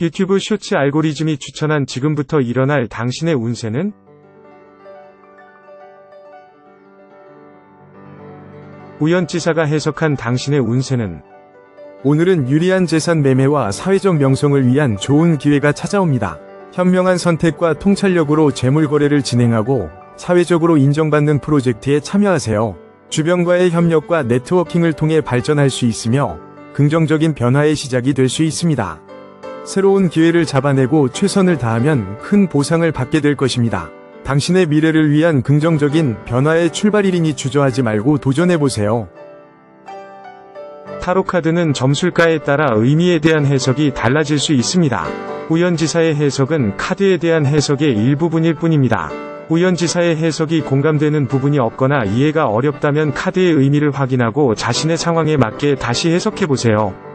유튜브 쇼츠 알고리즘이 추천한 지금부터 일어날 당신의 운세는? 우연지사가 해석한 당신의 운세는? 오늘은 유리한 재산 매매와 사회적 명성을 위한 좋은 기회가 찾아옵니다. 현명한 선택과 통찰력으로 재물 거래를 진행하고 사회적으로 인정받는 프로젝트에 참여하세요. 주변과의 협력과 네트워킹을 통해 발전할 수 있으며 긍정적인 변화의 시작이 될 수 있습니다. 새로운 기회를 잡아내고 최선을 다하면 큰 보상을 받게 될 것입니다. 당신의 미래를 위한 긍정적인 변화의 출발일이니 주저하지 말고 도전해보세요. 타로카드는 점술가에 따라 의미에 대한 해석이 달라질 수 있습니다. 우연지사의 해석은 카드에 대한 해석의 일부분일 뿐입니다. 우연지사의 해석이 공감되는 부분이 없거나 이해가 어렵다면 카드의 의미를 확인하고 자신의 상황에 맞게 다시 해석해보세요.